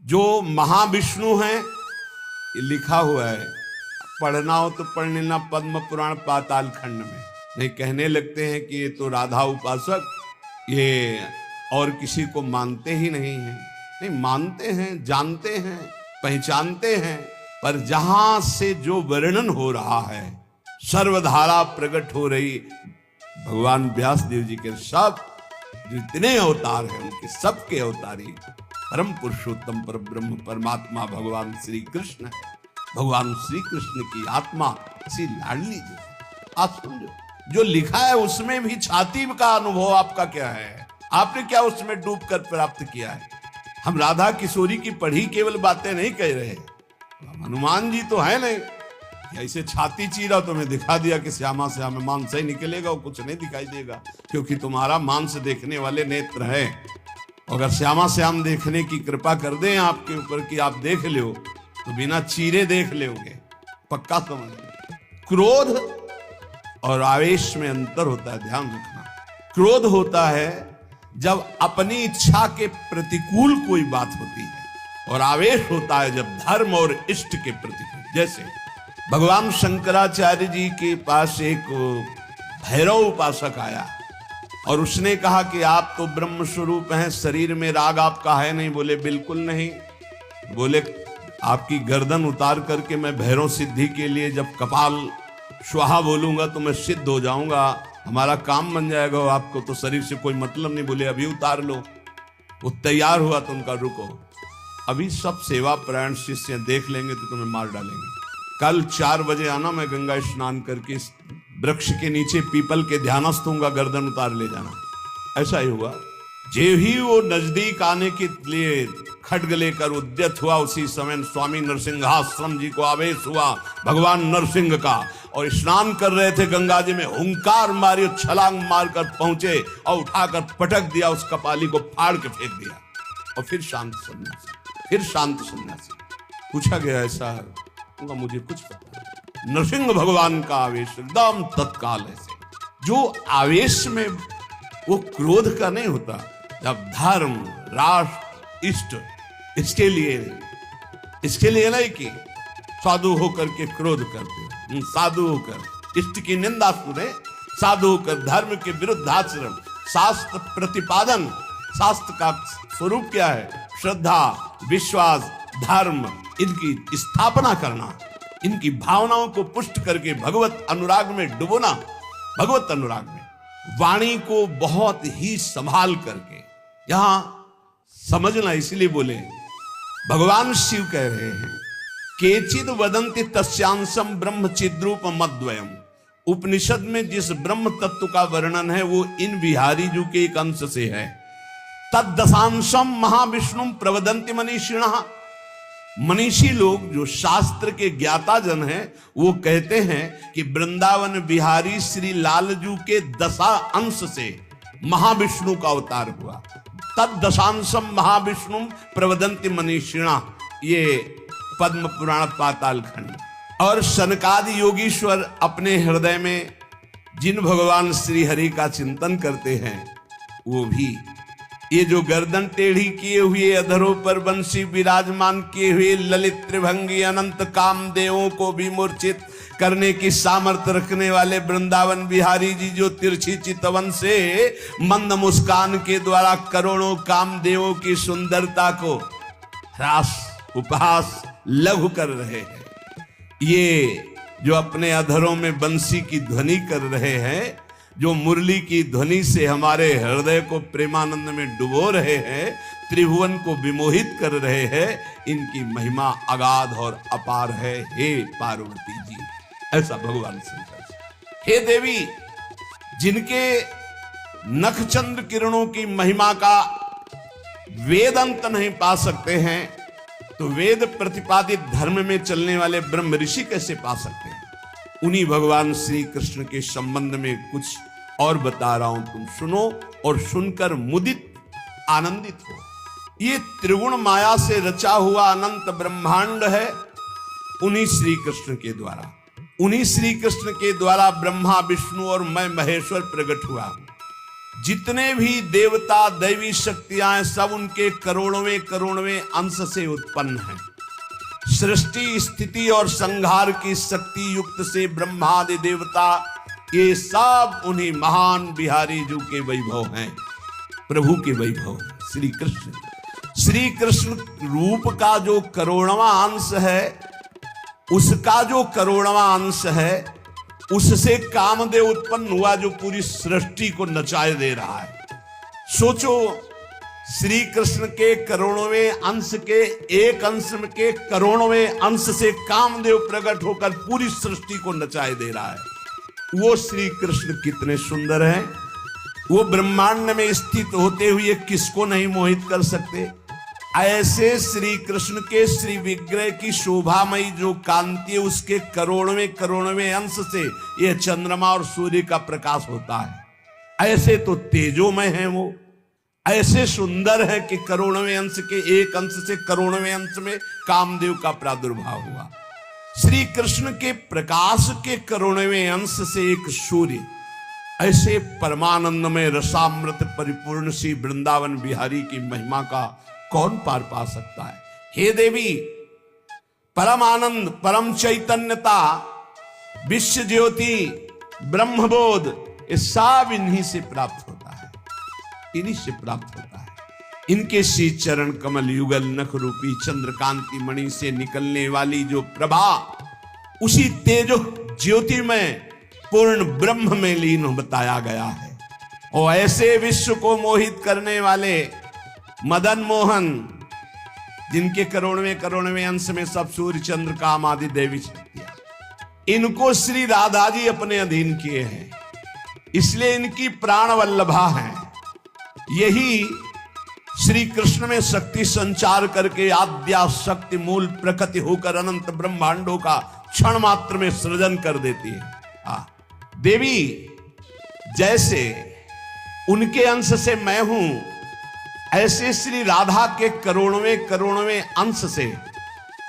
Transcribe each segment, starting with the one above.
जो महाविष्णु हैं, ये लिखा हुआ है, पढ़ना हो तो पढ़ लेना पद्म पुराण पाताल खंड में। नहीं कहने लगते हैं कि ये तो राधा उपासक, ये और किसी को मानते ही नहीं हैं। नहीं, मानते हैं, जानते हैं, पहचानते हैं, पर जहां से जो वर्णन हो रहा है, सर्वधारा प्रकट हो रही, भगवान व्यास देव जी के सब जितने अवतार हैं उनके सबके अवतारी परम पुरुषोत्तम पर ब्रह्म परमात्मा भगवान श्री कृष्ण है। भगवान श्री कृष्ण की आत्मा ऐसी लाडली जी। आप समझो, जो लिखा है उसमें भी छाती का अनुभव आपका क्या है? आपने क्या उसमें डूब कर प्राप्त किया है? हम राधा किशोरी की पढ़ी केवल बातें नहीं कह रहे, हनुमान जी तो है नहीं ऐसे छाती चीरा तुम्हें दिखा दिया कि श्यामा श्याम मांस ही निकलेगा, वो कुछ नहीं दिखाई देगा, क्योंकि तुम्हारा मांस देखने वाले नेत्र है। अगर श्यामा श्याम देखने की कृपा कर दें आपके ऊपर कि आप देख लो, तो बिना चीरे देख लोगे, पक्का समझ लो। क्रोध और आवेश में अंतर होता है, ध्यान रखना। क्रोध होता है जब अपनी इच्छा के प्रतिकूल कोई बात होती है, और आवेश होता है जब धर्म और इष्ट के प्रतिकूल। जैसे भगवान शंकराचार्य जी के पास एक भैरव उपासक आया और उसने कहा कि आप तो ब्रह्म स्वरूप हैं, शरीर में राग आपका है नहीं। बोले बिल्कुल नहीं। बोले आपकी गर्दन उतार करके मैं भैरव सिद्धि के लिए जब कपाल स्वाहा बोलूंगा तो मैं सिद्ध हो जाऊंगा, हमारा काम बन जाएगा, आपको तो शरीर से कोई मतलब नहीं। बोले अभी उतार लो। वो तैयार हुआ तो उनका रुको, अभी सब सेवा परायण शिष्य देख लेंगे तो तुम्हें मार डालेंगे। कल 4 बजे आना, मैं गंगा स्नान करके वृक्ष के नीचे पीपल के ध्यानस्थ होऊंगा, गर्दन उतार ले जाना। ऐसा ही हुआ। जे ही वो नजदीक आने के लिए खड्ग लेकर उद्यत हुआ, उसी समय स्वामी नरसिंहाश्रम जी को आवेश हुआ भगवान नरसिंह का, और स्नान कर रहे थे गंगा जी में, हुंकार मारी, छलांग मारकर पहुंचे और उठाकर पटक दिया, उस कपाली को फाड़ के फेंक दिया। और फिर शांत सन्यासी। पूछा गया ऐसा है, मुझे कुछ पता नहीं। नरसिंह भगवान का आवेश एकदम तत्काल ऐसे, जो आवेश में वो क्रोध का नहीं होता, जब धर्म राष्ट्र इष्ट इसके लिए नहीं कि साधु होकर के क्रोध करते, साधु होकर इष्ट की निंदा सुने, साधु होकर धर्म के विरुद्ध आचरण, शास्त्र प्रतिपादन। शास्त्र का स्वरूप क्या है? श्रद्धा, विश्वास, धर्म, इनकी स्थापना करना, इनकी भावनाओं को पुष्ट करके भगवत अनुराग में डुबोना। भगवत अनुराग में वाणी को बहुत ही संभाल करके, यहां समझना, इसलिए बोले भगवान शिव कह रहे हैं, केचिद वदंति तस्यांशम ब्रह्म चिद्रूप मद्वयम। उपनिषद में जिस ब्रह्म तत्व का वर्णन है वो इन बिहारी जी के एक अंश से है। तद्दशांशम महाविष्णु प्रवदंति मनीषिणः। मनीषी लोग जो शास्त्र के ज्ञाता जन हैं, वो कहते हैं कि वृंदावन बिहारी श्री लालजू के 10 अंश से महाविष्णु का अवतार हुआ। तद दशांशम महाविष्णु प्रवदंति मनीषिणा, ये पद्म पुराण पाताल खंड। और सनकादि योगीश्वर अपने हृदय में जिन भगवान श्री हरि का चिंतन करते हैं, वो भी ये जो गर्दन टेढ़ी किए हुए, अधरों पर बंसी विराजमान किए हुए, ललित त्रिभंगी अनंत कामदेवों को भी मूर्छित करने की सामर्थ्य रखने वाले वृंदावन बिहारी जी, जो तिरछी चितवन से मंद मुस्कान के द्वारा करोड़ों कामदेवों की सुंदरता को ह्रास, उपहास, लघु कर रहे हैं, ये जो अपने अधरों में बंसी की ध्वनि कर रहे हैं, जो मुरली की ध्वनि से हमारे हृदय को प्रेमानंद में डुबो रहे हैं, त्रिभुवन को विमोहित कर रहे हैं, इनकी महिमा अगाध और अपार है। हे पार्वती जी, ऐसा भगवान शंकर। हे देवी, जिनके नखचंद्र किरणों की महिमा का वेद अंत नहीं पा सकते हैं, तो वेद प्रतिपादित धर्म में चलने वाले ब्रह्म ऋषि कैसे पा सकते हैं? उन्हीं भगवान श्री कृष्ण के संबंध में कुछ और बता रहा हूं, तुम सुनो और सुनकर मुदित आनंदित हो। ये त्रिगुण माया से रचा हुआ अनंत ब्रह्मांड है, उन्हीं श्री कृष्ण के द्वारा, उन्हीं श्री कृष्ण के द्वारा ब्रह्मा विष्णु और मैं महेश्वर प्रकट हुआ। जितने भी देवता दैवी शक्तियां हैं सब उनके करोड़वें करोड़वें अंश से उत्पन्न हैं। सृष्टि स्थिति और संहार की शक्ति युक्त से ब्रह्मादि देवता ये सब उन्हीं महान बिहारी जी के वैभव हैं, प्रभु के वैभव। श्री कृष्ण रूप का जो करोड़वां अंश है, उसका जो करोड़वां अंश है, उससे कामदेव उत्पन्न हुआ जो पूरी सृष्टि को नचाए दे रहा है। सोचो, श्री कृष्ण के करोड़वें अंश के एक अंश के करोड़वें अंश से कामदेव प्रकट होकर पूरी सृष्टि को नचाए दे रहा है। वो श्री कृष्ण कितने सुंदर हैं। वो ब्रह्मांड में स्थित होते हुए किसको नहीं मोहित कर सकते। ऐसे श्री कृष्ण के श्री विग्रह की शोभामयी जो कांति है, उसके करोड़वें करोड़वें अंश से यह चंद्रमा और सूर्य का प्रकाश होता है। ऐसे तो तेजोमय हैं वो, ऐसे सुंदर है कि करोड़वें अंश के एक अंश से करोड़वें अंश में कामदेव का प्रादुर्भाव हुआ। श्री कृष्ण के प्रकाश के करोड़वें अंश से एक सूर्य, ऐसे परमानंद में रसामृत परिपूर्ण श्री वृंदावन बिहारी की महिमा का कौन पार पा सकता है। हे देवी, परम आनंद, परम चैतन्यता, विश्व ज्योति, ब्रह्मबोध, ये सब इन्हीं से प्राप्त होता है, इन्हीं से प्राप्त होता है। इनके श्री चरण कमल युगल नख रूपी चंद्रकांति मणि से निकलने वाली जो प्रभा, उसी तेजो ज्योति में पूर्ण ब्रह्म में लीन बताया गया है। और ऐसे विश्व को मोहित करने वाले मदन मोहन, जिनके करोड़वें करोड़वें अंश में सब सूर्य चंद्र काम आदि देवी शक्तियां, इनको श्री राधा जी अपने अधीन किए हैं, इसलिए इनकी प्राण वल्लभा हैं। यही श्री कृष्ण में शक्ति संचार करके आद्या शक्ति मूल प्रकृति होकर अनंत ब्रह्मांडों का क्षण मात्र में सृजन कर देती है। देवी, जैसे उनके अंश से मैं हूं, ऐसे श्री राधा के करोड़वें करोड़वें अंश से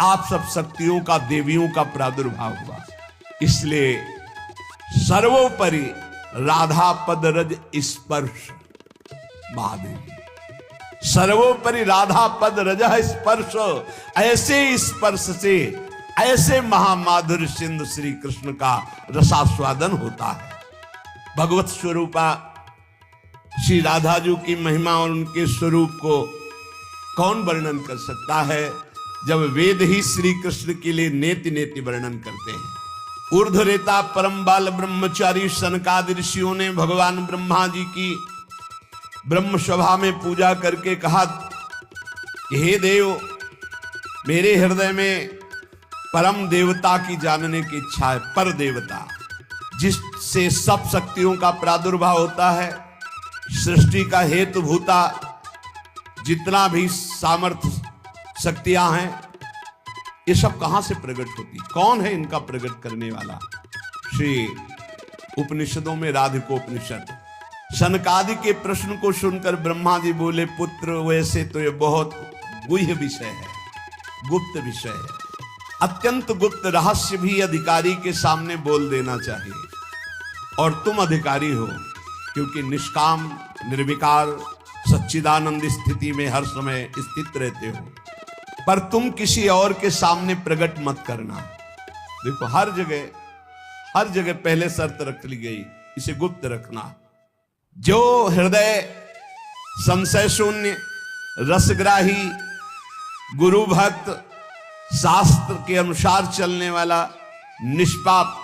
आप सब शक्तियों का, देवियों का प्रादुर्भाव हुआ। इसलिए सर्वोपरि राधा पद रज स्पर्श महादेवी, सर्वोपरि राधा पद रज स्पर्श, ऐसे स्पर्श से ऐसे महामाधुर्य सिंधु श्री कृष्ण का रसास्वादन होता है। भगवत स्वरूपा श्री राधा जी की महिमा और उनके स्वरूप को कौन वर्णन कर सकता है, जब वेद ही श्री कृष्ण के लिए नेति नेति वर्णन करते हैं। ऊर्ध्वरेता परम बाल ब्रह्मचारी सनकादि ऋषियों ने भगवान ब्रह्मा जी की ब्रह्म सभा में पूजा करके कहा, हे देव, मेरे हृदय में परम देवता की जानने की इच्छा है। पर देवता, जिससे सब शक्तियों का प्रादुर्भाव होता है, सृष्टि का हेतु भूता जितना भी सामर्थ्य शक्तियां हैं, ये सब कहां से प्रकट होती, कौन है इनका प्रकट करने वाला। श्री उपनिषदों में राधिकोपनिषद, सनकादि के प्रश्न को सुनकर ब्रह्मा जी बोले, पुत्र, वैसे तो ये बहुत गुह्य विषय है, गुप्त विषय है, अत्यंत गुप्त रहस्य भी अधिकारी के सामने बोल देना चाहिए। और तुम अधिकारी हो, क्योंकि निष्काम निर्विकार सच्चिदानंद स्थिति में हर समय स्थित रहते हो, पर तुम किसी और के सामने प्रकट मत करना। देखो, हर जगह पहले शर्त रख ली गई, इसे गुप्त रखना। जो हृदय संशय शून्य, रसग्राही, गुरु भक्त, शास्त्र के अनुसार चलने वाला, निष्पाप,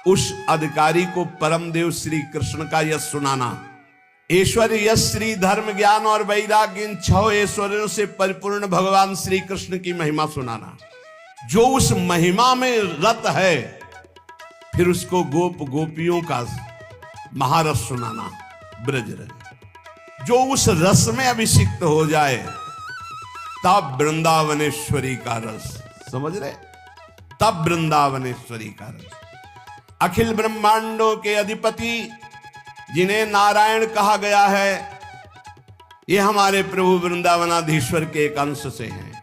उस अधिकारी को परमदेव श्री कृष्ण का यश सुनाना। ऐश्वर्य, यश, श्री, धर्म, ज्ञान और वैराग्य, इन 6 ऐश्वर्यों से परिपूर्ण भगवान श्री कृष्ण की महिमा सुनाना। जो उस महिमा में रत है, फिर उसको गोप गोपियों का महारस सुनाना, ब्रज रस। जो उस रस में अभिषिक्त हो जाए, तब वृंदावनेश्वरी का रस, समझ रहे, तब वृंदावनेश्वरी का रस। अखिल ब्रह्मांडों के अधिपति, जिन्हें नारायण कहा गया है, ये हमारे प्रभु वृंदावनाधीश्वर के एक अंश से हैं।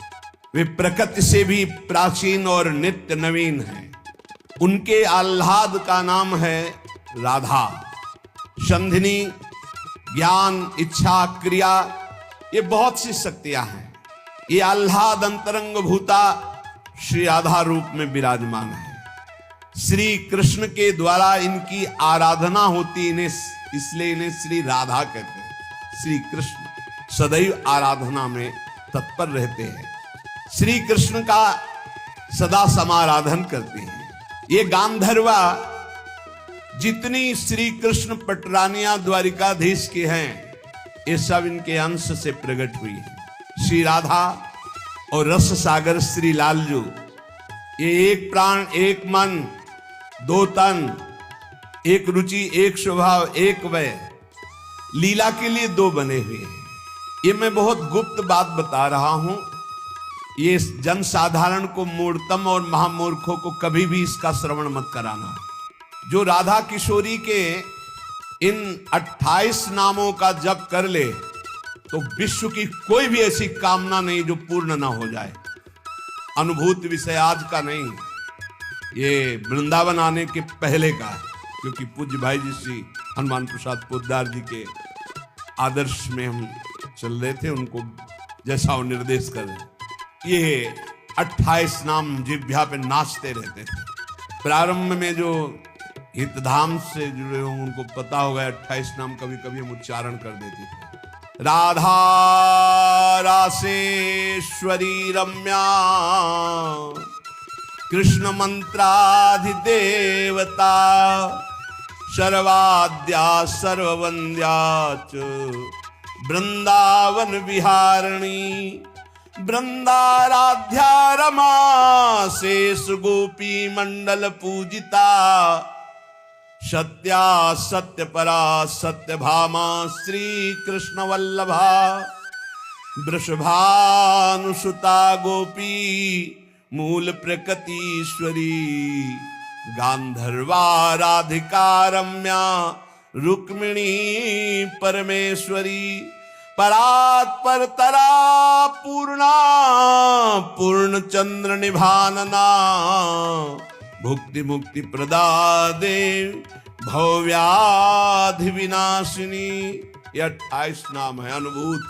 वे प्रकृति से भी प्राचीन और नित्य नवीन हैं। उनके आह्लाद का नाम है राधा। संधिनी ज्ञान, इच्छा, क्रिया, ये बहुत सी शक्तियां हैं। ये आह्लाद अंतरंग भूता श्री राधा रूप में विराजमान है। श्री कृष्ण के द्वारा इनकी आराधना होती, इन्हें इसलिए इन्हें श्री राधा कहते हैं। श्री कृष्ण सदैव आराधना में तत्पर रहते हैं, श्री कृष्ण का सदा समाराधन करते हैं। ये गांधर्वा जितनी श्री कृष्ण पटरानियां द्वारिकाधीश की हैं, ये सब इनके अंश से प्रकट हुई है। श्री राधा और रस सागर श्री लालजू, ये एक प्राण, एक मन, दो तन, एक रुचि, एक स्वभाव, एक वय, लीला के लिए दो बने हुए हैं। ये मैं बहुत गुप्त बात बता रहा हूं, ये जन साधारण को, मूर्तम और महामूर्खों को कभी भी इसका श्रवण मत कराना। जो राधा किशोरी के इन 28 नामों का जप कर ले तो विश्व की कोई भी ऐसी कामना नहीं जो पूर्ण ना हो जाए। अनुभूत विषय आज का नहीं, ये वृंदावन आने के पहले का है, क्योंकि पूज्य भाई जी श्री हनुमान प्रसाद पोद्दार जी के आदर्श में हम चल रहे थे, उनको जैसा वो निर्देश कर रहे। ये 28 नाम जिह्वा पे नाचते रहते थे। प्रारंभ में जो हितधाम से जुड़े हों उनको पता होगा 28 नाम कभी कभी हम उच्चारण कर देते थे। राधा रासेश्वरी रम्या, कृष्ण मंत्राधिदेवता, सर्वाद्या सर्ववंद्या च वृंदावन विहारिणी, वृंदाराध्या रमा शेष गोपी मंडल पूजिता, सत्या सत्यपरा सत्यभामा श्री कृष्ण वल्लभा, वृषभानुसुता गोपी मूल प्रकृतीश्वरी, गांधर्वा राधिका रम्या रुक्मिणी परमेश्वरी, परात्पर तरा पूर्णा पूर्ण चंद्र निभानना, भुक्ति मुक्ति प्रदा देव भव्याधि विनाशिनी। ये 28 नाम है अनुभूत।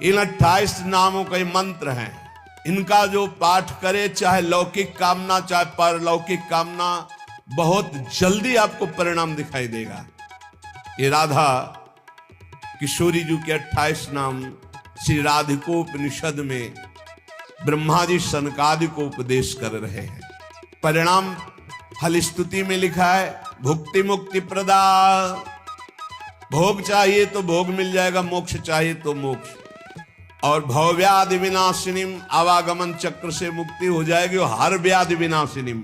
इन 28 नामों का मंत्र है। इनका जो पाठ करे, चाहे लौकिक कामना चाहे परलौकिक कामना, बहुत जल्दी आपको परिणाम दिखाई देगा। ये राधा किशोरी जी के 28 नाम श्री राधिकोपनिषद में ब्रह्मा जी सनकादि को उपदेश कर रहे हैं। परिणाम फल स्तुति में लिखा है, भुक्ति मुक्ति प्रदा। भोग चाहिए तो भोग मिल जाएगा, मोक्ष चाहिए तो मोक्ष, और भवव्याधि विनाशिनीम, आवागमन चक्र से मुक्ति हो जाएगी, और हर व्याधि विनाशिनीम।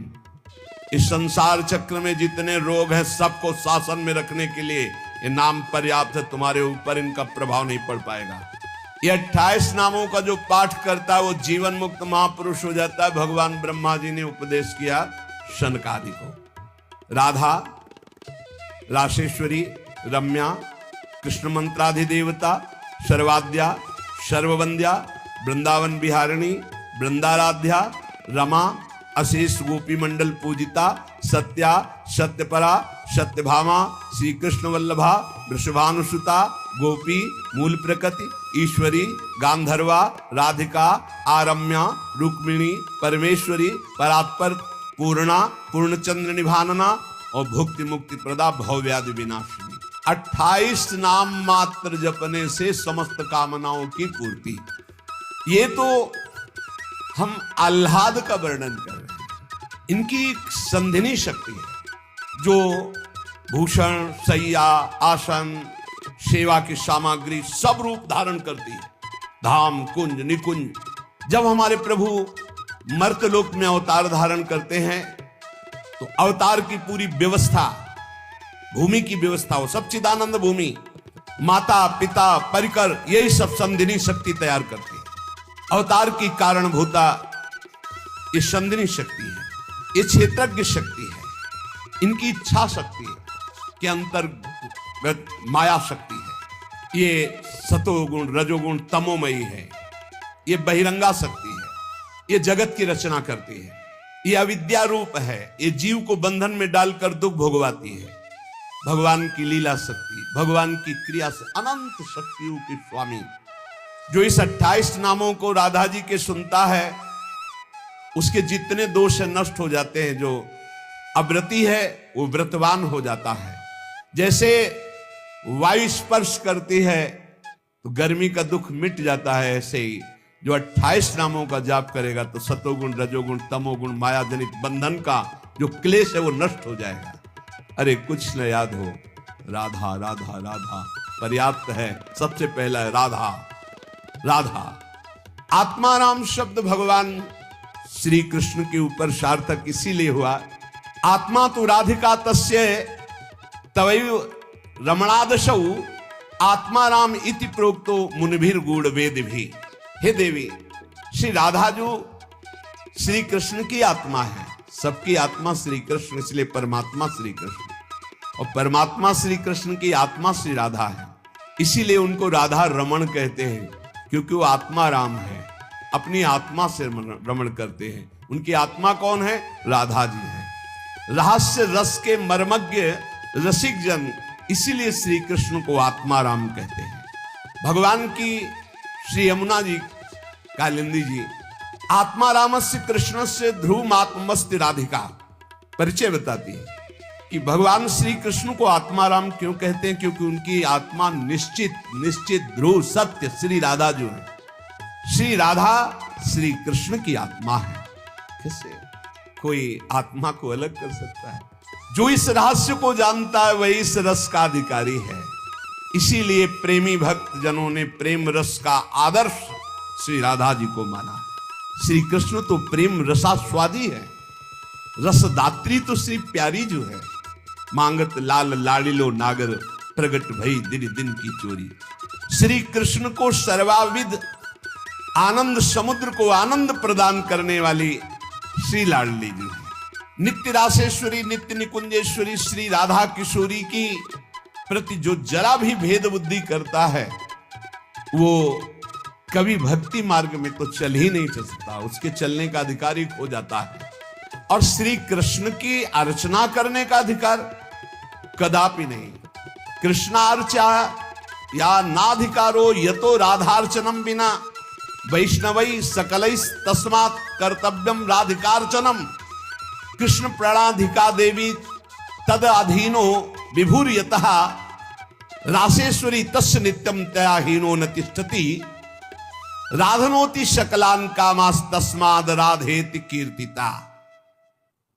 इस संसार चक्र में जितने रोग हैं सबको शासन में रखने के लिए ये नाम पर्याप्त है। तुम्हारे ऊपर इनका प्रभाव नहीं पड़ पाएगा। ये 28 नामों का जो पाठ करता है वो जीवन मुक्त महापुरुष हो जाता है। भगवान ब्रह्मा जी ने उपदेश किया शनकादि को। राधा रासेश्वरी रम्या, कृष्ण मंत्राधिदेवता, सर्वाद्या सर्ववंद्या, वृंदावन विहारिणी, वृंदाराध्या रमा, अशेष गोपी मंडल पूजिता, सत्या सत्यपरा सत्यभामा, श्री कृष्ण वल्लभा, वृषभानुसुता, गोपी मूल प्रकृति ईश्वरी, गांधर्वा राधिका आरम्या रुक्मिणी परमेश्वरी, परात्पर पूर्णा पूर्णचंद्र निभानना, और भुक्ति मुक्ति प्रदा भवव्याधि विनाशिनी। 28 नाम मात्र जपने से समस्त कामनाओं की पूर्ति। ये तो हम आह्लाद का वर्णन कर रहे हैं। इनकी संधिनी शक्ति है जो भूषण, सैया, आसन, सेवा की सामग्री सब रूप धारण करती है। धाम, कुंज, निकुंज। जब हमारे प्रभु मर्तलोक में अवतार धारण करते हैं तो अवतार की पूरी व्यवस्था, भूमि की व्यवस्था हो, सच्चिदानंद भूमि, माता पिता परिकर, यही सब संधिनी शक्ति तैयार करती है। अवतार की कारणभूता ये संधिनी शक्ति है, ये क्षेत्रज्ञ शक्ति है, इनकी इच्छा शक्ति है के अंतर्गत माया शक्ति है। ये सतोगुण रजोगुण तमोमयी है, ये बहिरंगा शक्ति है, ये जगत की रचना करती है, ये अविद्या रूप है, ये जीव को बंधन में डालकर दुख भोगवाती है। भगवान की लीला शक्ति, भगवान की क्रिया से अनंत शक्तियों के स्वामी, जो इस 28 नामों को राधा जी के सुनता है उसके जितने दोष नष्ट हो जाते हैं। जो अव्रती है वो व्रतवान हो जाता है। जैसे वायु स्पर्श करती है तो गर्मी का दुख मिट जाता है, ऐसे ही जो 28 नामों का जाप करेगा तो सतोगुण, रजोगुण, तमोगुण, माया जनित बंधन का जो क्लेश है वो नष्ट हो जाएगा। अरे कुछ न याद हो, राधा राधा राधा पर्याप्त है। सबसे पहला है राधा राधा। आत्माराम शब्द भगवान श्री कृष्ण के ऊपर सार्थक इसीलिए हुआ, आत्मा तो राधिका तस्य तवैव रमणादशौ आत्माराम इति प्रोक्तो मुनिभिर गूढ़ वेद भी। हे देवी, श्री राधा जो श्री कृष्ण की आत्मा है, सबकी आत्मा श्री कृष्ण, इसलिए परमात्मा श्री कृष्ण, और परमात्मा श्री कृष्ण की आत्मा श्री राधा है। इसीलिए उनको राधा रमण कहते हैं, क्योंकि वो आत्मा राम है, अपनी आत्मा से रमण करते हैं। उनकी आत्मा कौन है? राधा जी है। रहस्य रस के मर्मज्ञ रसिक जन, इसीलिए श्री कृष्ण को आत्मा राम कहते हैं। भगवान की श्री यमुना जी कालिंदी जी आत्मा रामस्य कृष्ण से ध्रुव आत्मस्ति राधिका परिचय बताती है कि भगवान श्री कृष्ण को आत्मा राम क्यों कहते हैं, क्योंकि उनकी आत्मा निश्चित ध्रुव सत्य श्री राधा जो है, श्री राधा श्री कृष्ण की आत्मा है। कैसे कोई आत्मा को अलग कर सकता है? जो इस रहस्य को जानता है वही इस रस का अधिकारी है। इसीलिए प्रेमी भक्त जनों ने प्रेम रस का आदर्श श्री राधा जी को माना। श्री कृष्ण तो प्रेम रसास्वादी है, रसदात्री तो श्री प्यारी जो है। मांगत लाल लाड़िलो नागर, प्रगट भई दिन दिन की चोरी। श्री कृष्ण को सर्वाविद आनंद समुद्र को आनंद प्रदान करने वाली श्री लाडली जी है। नित्य रासेश्वरी, नित्य निकुंजेश्वरी श्री राधा किशोरी की प्रति जो जरा भी भेद बुद्धि करता है वो कभी भक्ति मार्ग में तो चल ही नहीं सकता, उसके चलने का अधिकार ही खो जाता है। और श्री कृष्ण की अर्चना करने का अधिकार कदापि नहीं। कृष्णार्चा या नाधिकारो यतो राधार्चनम बिना वैष्णवै सकलै तस्मात् कर्तव्यम राधिकार्चनम। कृष्ण प्रणाधिका देवी तद अधीनो विभूर्यतः रासेश्वरी तस्य नित्यम तया हीनो न तिष्ठति। राधनोति शकलान कामास तस्माद राधेति कीर्तिता।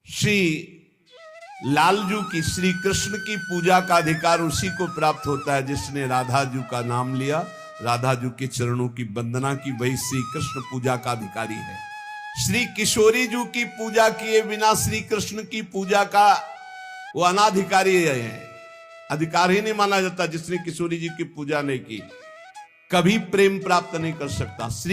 श्री लालजू की, श्री कृष्ण की पूजा का अधिकार उसी को प्राप्त होता है जिसने राधा जू का नाम लिया, राधा जू के चरणों की वंदना की, वही श्री कृष्ण पूजा का अधिकारी है। श्री किशोरी जू की पूजा किए बिना श्री कृष्ण की पूजा का वो अनाधिकारी है, अधिकार ही नहीं माना जाता। जिसने किशोरी जी की पूजा नहीं की कभी प्रेम प्राप्त नहीं कर सकता। श्री